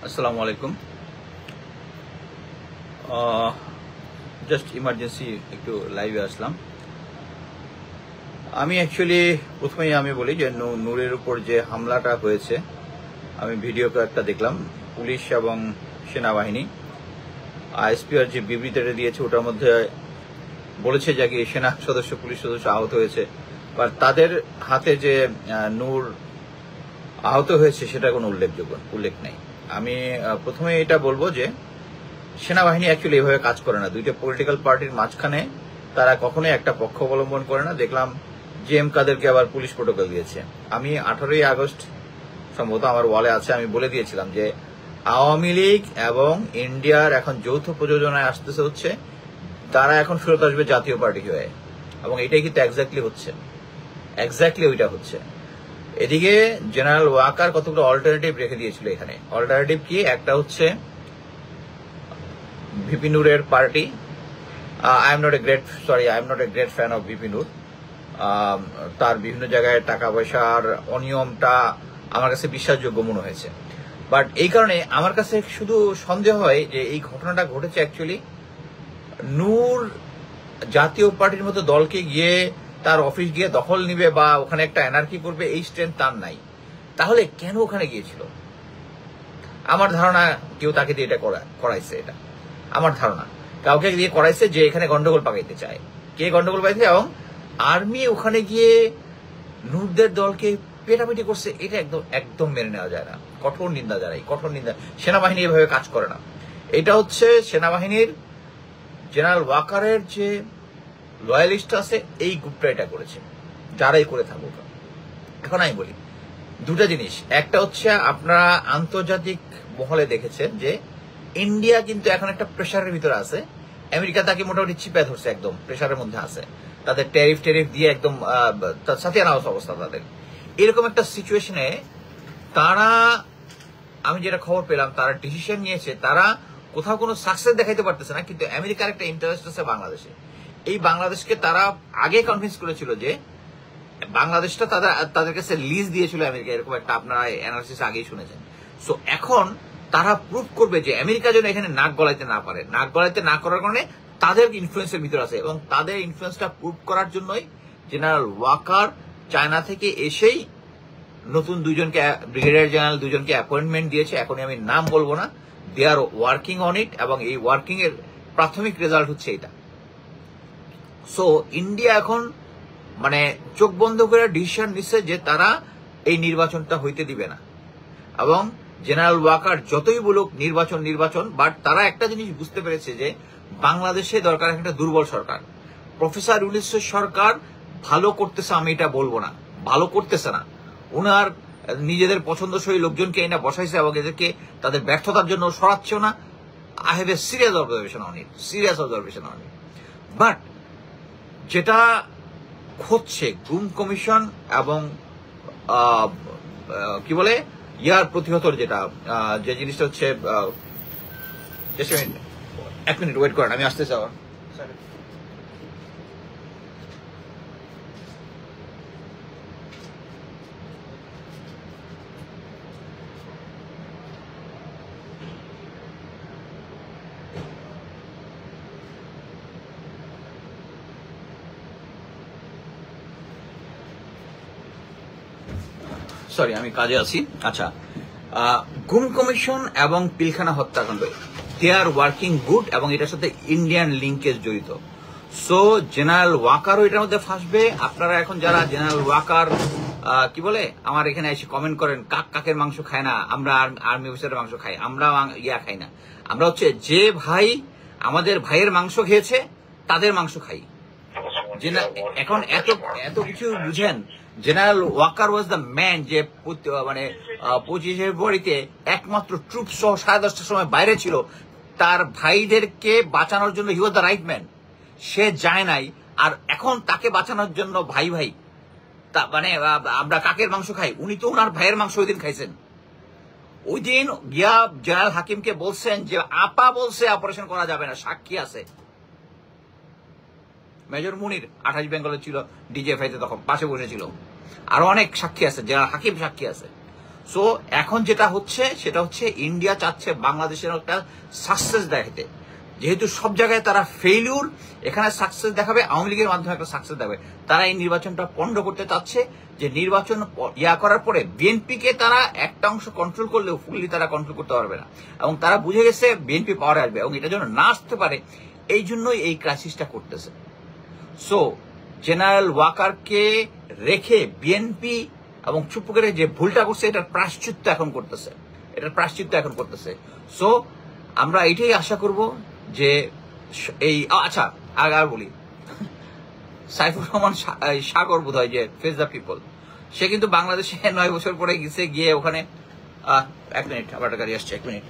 আসসালামু আলাইকুম। Just emergency একটু লাইভে আসলাম। আমি অ্যাকচুয়ালি প্রথমেই আমি বলি যে নূরের উপর যে হামলাটা হয়েছে, আমি ভিডিও একটা দেখলাম। পুলিশ এবং সেনাবাহিনী আইএসপিআর যে বিবৃতিটা দিয়েছে ওটার মধ্যে বলেছে যে সেনা সদস্য পুলিশ সদস্য আহত হয়েছে, বা তাদের হাতে যে নূর আহত হয়েছে সেটা কোনো উল্লেখ নেই। আমি প্রথমে এটা বলবো যে সেনাবাহিনী অ্যাকচুয়ালি এভাবে কাজ করে না। দুইটা পলিটিক্যাল পার্টির মাঝখানে তারা কখনোই একটা পক্ষ অবলম্বন করে না। দেখলাম জিএম কাদেরকে আবার পুলিশ প্রোটোকল দিয়েছে। আমি 18ই আগস্ট সম্ভবত আমার ওয়ালে আছে, আমি বলে দিয়েছিলাম যে আওয়ামী লীগ এবং ইন্ডিয়ার এখন যৌথ প্রযোজনায় আসতেছে হচ্ছে, তারা এখন ফেরত আসবে জাতীয় পার্টি হয়ে, এবং এটাই কিন্তু এক্স্যাক্টলি ওইটা হচ্ছে। এদিকে জেনারেল ওয়াকার কতগুলো অল্টারনেটিভ রেখে দিয়েছিল এখানে। অল্টারনেটিভ কি? একটা হচ্ছে ভিপি নূরের পার্টি। I am not a great fan of VP Nur. তার বিভিন্ন জায়গায় টাকা পয়সার অনিয়মটা আমার কাছে বিশ্বাসযোগ্য মনে হয়েছে। বাট এই কারণে আমার কাছে শুধু সন্দেহ হয় যে এই ঘটনাটা ঘটেছে অ্যাকচুয়ালি নূর জাতীয় পার্টির মতো দলকে গিয়ে তার অফিস গিয়ে দখল নিবে বা ওখানে একটা এনার্কি করবে, এই স্ট্রেংথ তার নাই। তাহলে কেন ওখানে গিয়েছিল? আমার ধারণা কেউ তাকে দিয়ে এটা করাইছে। এটা আমার ধারণা কাউকে দিয়ে করাইছে যে এখানে গন্ডগোল পাকাইতে চায়। কে গন্ডগোল পাইছে? এবং আর্মি ওখানে গিয়ে নূরদের দলকে পেটাপিটি করছে, এটা একদম মেনে নেওয়া যায় না। কঠোর নিন্দা জানাই, কঠোর নিন্দা। সেনাবাহিনী এভাবে কাজ করে না। এটা হচ্ছে সেনাবাহিনীর জেনারেল ওয়াকারের যে লয়ালিস্ট আছে এই গ্রুপটা এটা করেছে, যারাই করে থাকুক। এখন আমি বলি দুটা জিনিস। একটা হচ্ছে আপনারা আন্তর্জাতিক মহলে দেখেছেন যে ইন্ডিয়া কিন্তু এখন একটা প্রেশারের ভিতরে আছে। আমেরিকা তাকে মোটামুটি চিপে ধরছে, একদম প্রেশারের মধ্যে আছে। তাদের ট্যারিফ দিয়ে একদম সাথে আনাউস অবস্থা তাদের। এরকম একটা সিচুয়েশনে তারা, আমি যেটা খবর পেলাম, তারা ডিসিশন নিয়েছে। তারা কোথাও কোনো সাকসেস দেখাইতে পারতেছে না, কিন্তু আমেরিকার একটা ইন্টারেস্ট আছে বাংলাদেশে। এই বাংলাদেশকে তারা আগে কনভিন্স করেছিল যে বাংলাদেশটা তাদের কাছে লিজ দিয়েছিল আমেরিকা, এরকম একটা আপনারা অ্যানালিসিস আগেই শুনেছেন। সো এখন তারা প্রুভ করবে যে আমেরিকা যেন এখানে নাক গলাইতে না পারে। নাক গলাইতে না করার কারণে তাদের ইনফ্লুয়েন্সের ভিতরে আছে, এবং তাদের ইনফ্লুয়েন্সটা প্রুভ করার জন্যই জেনারেল ওয়াকার চায়না থেকে এসেই নতুন দুইজনকে, ব্রিগেডিয়ার জেনারেল দুজনকে অ্যাপয়েন্টমেন্ট দিয়েছে। এখনই আমি নাম বলবো না। দে আর ওয়ার্কিং অন ইট, এবং এই ওয়ার্কিং এর প্রাথমিক রেজাল্ট হচ্ছে এটা। সো ইন্ডিয়া এখন মানে চোখ বন্ধ করে ডিসিশন নিচ্ছে যে তারা এই নির্বাচনটা হইতে দিবে না। এবং জেনারেল ওয়াকার যতই বলুক নির্বাচন, বাট তারা একটা জিনিস বুঝতে পেরেছে যে বাংলাদেশে দরকার একটা দুর্বল সরকার। প্রফেসর ইউনূসের সরকার ভালো করতেছে, আমি এটা বলবো না, ভালো করতেছে না। উনার নিজেদের পছন্দসই লোকজনকে এনে বসাইছে এবং এদেরকে তাদের ব্যর্থতার জন্য সরাচ্ছেও না। I have a serious observation on it. But যেটা হচ্ছে গুম কমিশন এবং কি বলে ইয়ার প্রতিহতর যেটা যে জিনিসটা হচ্ছে, এক মিনিট ওয়েট করেন, আমি আসতে চাই। সরি, আমি কাজে আছি। আচ্ছা, গুম কমিশন এবং পিলখানা হত্যাকাণ্ড, দে আর ওয়ার্কিং গুড, এবং এটার সাথে ইন্ডিয়ান লিঙ্কেজ জড়িত। সো জেনারেল ওয়াকারও এটার মধ্যে ফাঁসবে। আপনারা এখন যারা জেনারেল ওয়াকার কি বলে আমার এখানে এসে কমেন্ট করেন, কাকের মাংস খায় না, আমরা আর্মি অফিসারের মাংস খাই, আমরা খাই না। আমরা হচ্ছে যে ভাই আমাদের ভাইয়ের মাংস খেয়েছে তাদের মাংস খাই। এখন এত কিছু বুঝেন। General Walker was the man যে মানে 25 ফেব্রুয়ারিতে একমাত্র ট্রুপ সহ 10:30টার সময় বাইরে ছিল। তার ভাইদেরকে বাঁচানোর জন্য হি ওয়াজ দ্য রাইট ম্যান। সে যায় নাই, আর এখন তাকে বাঁচানোর জন্য ভাই মানে আমরা কাকের মাংস খাই। উনি তো ওনার ভাইয়ের মাংস ওই দিন খাইছেন। ওই দিন গিয়া জেনারেল হাকিমকে বলছেন যে আপা বলছে অপারেশন করা যাবে না, সাক্ষী আছে। মেজর মুনির 28 বেঙ্গলে ছিল, ডিজিএফআইতে তখন পাশে বসেছিল। আরো অনেক সাক্ষী আছে, জেনারেল হাকিম সাক্ষী আছে। সো এখন যেটা হচ্ছে সেটা হচ্ছে ইন্ডিয়া চাচ্ছে বাংলাদেশের একটা সাকসেস দেখাতে, যেহেতু সব জায়গায় তারা ফেইলিউর, এখানে সাকসেস দেখাবে, আওয়ামী লীগের মাধ্যমে একটা সাকসেস দেখাবে। তারা এই নির্বাচনটা পণ্ড করতে চাচ্ছে, যে নির্বাচন করার পরে বিএনপিকে তারা একটা অংশ কন্ট্রোল করলেও ফুললি তারা কন্ট্রোল করতে পারবে না, এবং তারা বুঝে গেছে বিএনপি পাওয়ারে আসবে, এবং এটা যেন না আসতে পারে এই জন্যই এই ক্রাইসিসটা করতেছে। সো জেনারেল ওয়াকারকে রেখে বিএনপি এবং চুপ করে যে ভুলটা করছে এটার প্রায়শ্চিত্ত এখন করতেছে। সো আমরা এটাই আশা করব যে এই আচ্ছা আগে আর বলি, সাইফুর রহমান সাগর বোধ হয় যে ফেস দ্য পিপল, সে কিন্তু বাংলাদেশে 9 বছর পরে গিয়ে ওখানে 1 মিনিট, আবার একটা গাড়ি আসছে, 1 minute.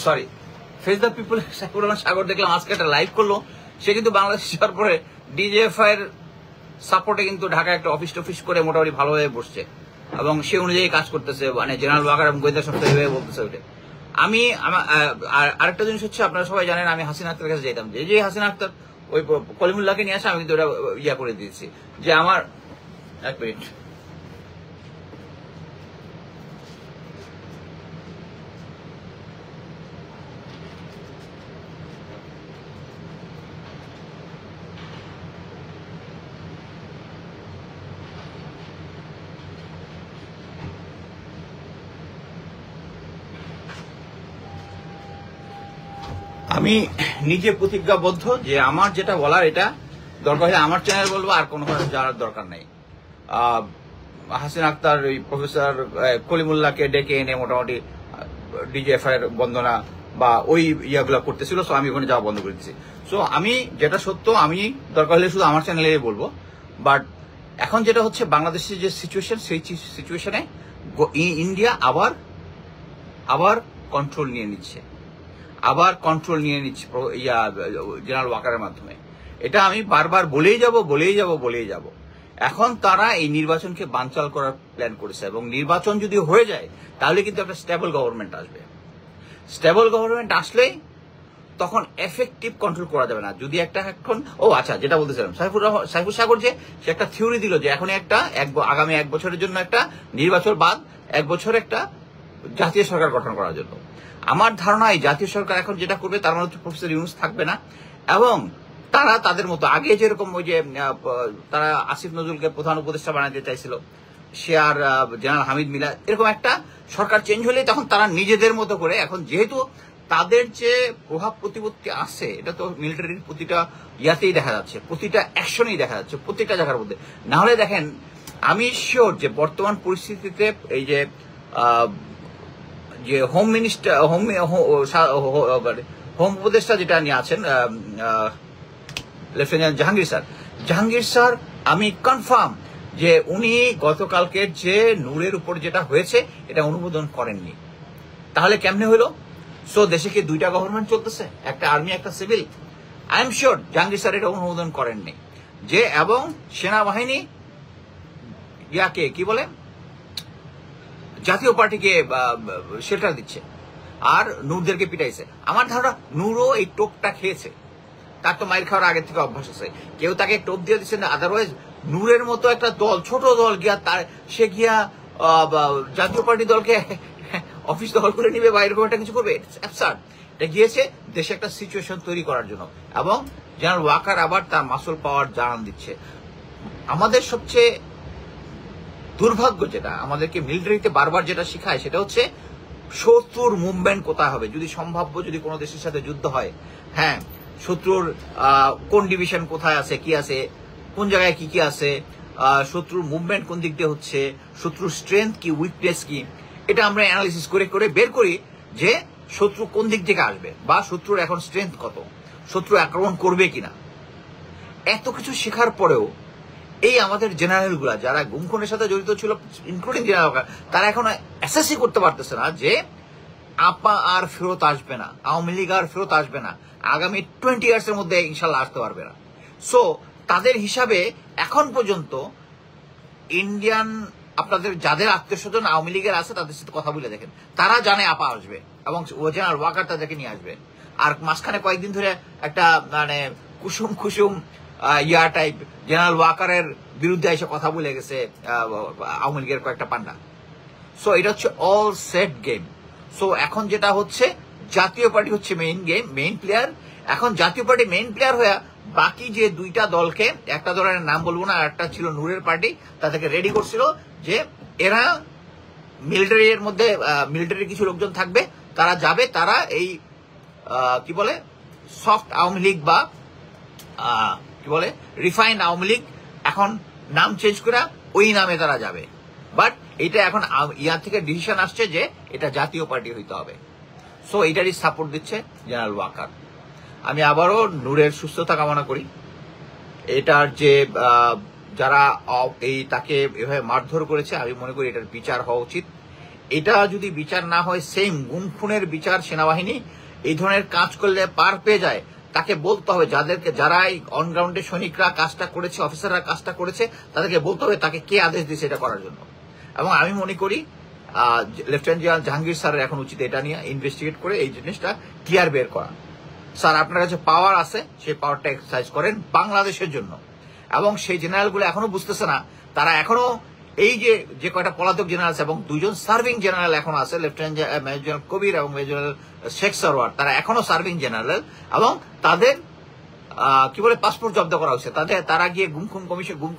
Sorry, face the people Saifur Rahman Sagar দেখলাম আজকে একটা লাইভ করলো, সে কিন্তু বাংলাদেশ যাওয়ার পরে ডিজিএফআই এর সাপোর্টে কিন্তু ঢাকায় একটা অফিস করে মোটামুটি ভালোভাবে বসছে, এবং সে অনুযায়ী কাজ করতেছে, মানে জেনারেল ওয়াকার এবং গোয়েন্দা সংস্থা এইভাবে বলতেছে ওইটা। আমি আরেকটা জিনিস হচ্ছে, আপনারা সবাই জানেন আমি হাসিনা আক্তারের কাছে যেতাম, যে হাসিনা আক্তার ওই কলিমুল্লাহকে নিয়ে আসে, আমি কিন্তু ওটা ইয়া করে দিয়েছি যে আমার 1 মিনিট। আমি নিজে প্রতিজ্ঞাবদ্ধ যে আমার যেটা বলার এটা দরকার হলে আমার চ্যানেল বলবো, আর কোনো যাওয়ার দরকার নেই। হাসিনা আক্তার ওই প্রফেসর কলিমুল্লাহকে ডেকে এনে মোটামুটি ডিজিএফআই এর বন্দনা বা ওই ইয়াগুলো করতেছিল, সো আমি ওখানে যাওয়া বন্ধ করে দিচ্ছি। সো আমি যেটা সত্য আমি দরকার হলে শুধু আমার চ্যানেলে বলবো, বাট এখন যেটা হচ্ছে বাংলাদেশের যে সিচুয়েশন, সেই সিচুয়েশনে ইন্ডিয়া আবার কন্ট্রোল নিয়ে নিচ্ছে জেনারেল ওয়াকারের মাধ্যমে। এটা আমি বারবার বলেই যাব। এখন তারা এই নির্বাচনকে বানচাল করার প্ল্যান করেছে, এবং নির্বাচন যদি হয়ে যায় তাহলে কিন্তু একটা স্টেবল গভর্নমেন্ট আসবে। স্টেবল গভর্নমেন্ট আসলেই তখন এফেক্টিভ কন্ট্রোল করা যাবে না। যদি একটা এখন আচ্ছা, যেটা বলতেছিলাম, সাইফুর সাগর যে সে একটা থিওরি দিল যে এখন আগামী 1 বছরের জন্য একটা নির্বাচন বাদ 1 বছর একটা জাতীয় সরকার গঠন করার জন্য। আমার ধারণা এই জাতীয় সরকার এখন যেটা করবে তার মানে হচ্ছে প্রফেসর ইউনূস থাকবে না, এবং তারা তাদের মতো আগে যেরকম ওই যে তারা আসিফ নজরুলকে প্রধান উপদেষ্টা বানাতে চাইছিল, সে আর জেনারেল হামিদ মিলা, এরকম একটা সরকার চেঞ্জ হলে তখন তারা নিজেদের মতো করে, এখন যেহেতু তাদের যে প্রভাব প্রতিপত্তি আছে এটা তো মিলিটারির প্রতিটা ইয়াতেই দেখা যাচ্ছে, প্রতিটা অ্যাকশনেই দেখা যাচ্ছে, প্রত্যেকটা জায়গার মধ্যে। না হলে দেখেন, আমি শিওর যে বর্তমান পরিস্থিতিতে এই যে হোম মিনিস্টার হোম উপদেষ্টা যেটা নিয়ে আছেন লেফটেন্যান্ট জাহাঙ্গীর স্যার আমি কনফার্ম যে উনি গতকালকের যে নূরের উপর যেটা হয়েছে এটা অনুমোদন করেননি। তাহলে কেমনে হলো? সো দেশে কি 2টা গভর্নমেন্ট চলতেছে, একটা আর্মি একটা civil? I am sure Jahangir sir এটা অনুমোদন করেননি, যে এবং সেনাবাহিনী ইয়াকে কি বলে জাতীয় পার্টিকে শেল্টার দিচ্ছে আর নূরদেরকে পিটাইছে। আমার ধারণা নূরও এই টোপটা খেয়েছে, তার তো মাইর খাওয়ার আগের থেকে অভ্যাস আছে, কেউ তাকে টোপ দিয়ে দিচ্ছে না। আদারওয়াইজ নূরের মতো একটা দল, ছোট দল গিয়া সে গিয়া জাতীয় পার্টি দলকে অফিস দখল করে নিবে বা এরকম একটা কিছু করবে? এটা গিয়েছে দেশে একটা সিচুয়েশন তৈরি করার জন্য, এবং জেনারেল ওয়াকার আবার তার মাসল পাওয়ার জানান দিচ্ছে। আমাদের সবচেয়ে দুর্ভাগ্য যেটা আমাদেরকে মিলিটারিতে বারবার যেটা শিখায় সেটা হচ্ছে শত্রুর মুভমেন্ট কোথায় হবে, যদি সম্ভাব্য যদি কোনো দেশের সাথে যুদ্ধ হয়, হ্যাঁ শত্রুর কোন ডিভিশন কোথায় আছে, কি আছে, কোন জায়গায় কি আছে, শত্রুর মুভমেন্ট কোন দিক দিয়ে হচ্ছে, শত্রুর স্ট্রেংথ কি, উইকনেস কি, এটা আমরা অ্যানালিসিস করে বের করি যে শত্রু কোন দিক থেকে আসবে বা শত্রুর এখন স্ট্রেংথ কত, শত্রু আক্রমণ করবে কিনা। এত কিছু শেখার পরেও এই আমাদের জেনারেল গুলা যারা গুম খুনের সাথে জড়িত ছিল, ইনক্লুডিং জেনারেল, তারা এখন অ্যাসেসই করতে পারতেছে না যে আপা আর ফেরত আসবে না, আওয়ামী লীগ আর ফেরত আসবে না, আগামী 20 ইয়ার্সের মধ্যে ইনশাল্লাহ আসতে পারবে না। সো তাদের হিসাবে এখন পর্যন্ত ইন্ডিয়ান আপনাদের যাদের আত্মীয় স্বজন আওয়ামী লীগের আছে তাদের সাথে কথা বলে দেখেন, তারা জানে আপা আসবে এবং জেনারেল ওয়াকার তাদেরকে নিয়ে আসবে। আর মাঝখানে কয়েকদিন ধরে একটা মানে কুসুম কুসুম ইয়া টাইপ জেনারেল ওয়াকারের বিরুদ্ধে এসে কথা বলে গেছে আওয়ামী লীগের কয়েকটা পান্ডা। সো এটা হচ্ছে অল সেট গেম। সো এখন যেটা হচ্ছে জাতীয় পার্টি হচ্ছে মেইন গেম, মেইন প্লেয়ার। এখন জাতীয় পার্টি মেইন প্লেয়ার হয়ে বাকি যে দুইটা দলকে, একটা দলের নাম বলবো না, একটা ছিল নূরের পার্টি, তাদেরকে রেডি করছিল যে এরা মিলিটারির মধ্যে মিলিটারির কিছু লোকজন থাকবে, তারা যাবে, তারা এই কি বলে সফট আওয়ামী লীগ বা কি বলে রিফাইন্ড আওয়ামী লীগ, এখন নাম চেঞ্জ করে ওই নামে তারা যাবে। বাট এটা এখন ইয়ার থেকে ডিসিশন আসছে যে এটা জাতীয় পার্টি হইতে হবে। সো এটারই সাপোর্ট দিচ্ছে জেনারেল ওয়াকার। আমি আবারও নূরের সুস্থতা কামনা করি। এটার যে যারা এই তাকে এভাবে মারধর করেছে, আমি মনে করি এটার বিচার হওয়া উচিত। এটা যদি বিচার না হয়, সেম গুম খুনের বিচার সেনাবাহিনী এই ধরনের কাজ করলে পার পেয়ে যায়, তাকে বলতে হবে যাদেরকে, যারা এই অনগ্রাউন্ডে সৈনিকরা কাজটা করেছে, অফিসাররা কাজটা করেছে, তাদেরকে বলতে হবে তাকে কে আদেশ দিয়েছে এটা করার জন্য। এবং আমি মনে করি লেফটেন্যান্ট জেনারেল জাহাঙ্গীর স্যারের এখন উচিত এটা নিয়ে ইনভেস্টিগেট করে এই জিনিসটা ক্লিয়ার বের করা। স্যার আপনার কাছে পাওয়ার আছে, সেই পাওয়ারটা এক্সারসাইজ করেন বাংলাদেশের জন্য। এবং সেই জেনারেলগুলো এখনো বুঝতেছে না, তারা এখনো এই যে কয়টা পলাতক জেনারেল আছে এবং দুজন সার্ভিং জেনারেল এখন আছে, লেফটেন্যান্ট মেজর জেনারেল কবির এবং মেজর জেনারেল শেখ সরওয়ার, তারা এখনো সার্ভিং জেনারেল এবং তাদের কি বলে পাসপোর্ট জব্দ করা হচ্ছে। তারা গিয়ে গুম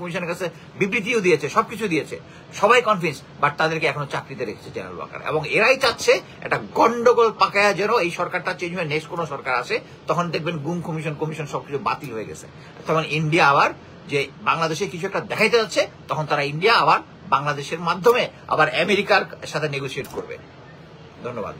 কমিশনের কাছে বিবৃতিও দিয়েছে, সবকিছু দিয়েছে, সবাই কনফিডেন্স, বাট তাদেরকে এখনো চাকরিতে রেখেছে জেনারেল ওয়াকার। এবং এরাই চাচ্ছে একটা গন্ডগোল পাকায়া যেন এই সরকারটা চেঞ্জ হয়ে নেক্সট কোন সরকার আসে, তখন দেখবেন গুম কমিশন সবকিছু বাতিল হয়ে গেছে। তখন ইন্ডিয়া আবার যে বাংলাদেশে কিছু একটা দেখাইতে যাচ্ছে, তখন তারা ইন্ডিয়া আবার বাংলাদেশের মাধ্যমে আবার আমেরিকার সাথে নেগোসিয়েট করবে। ধন্যবাদ।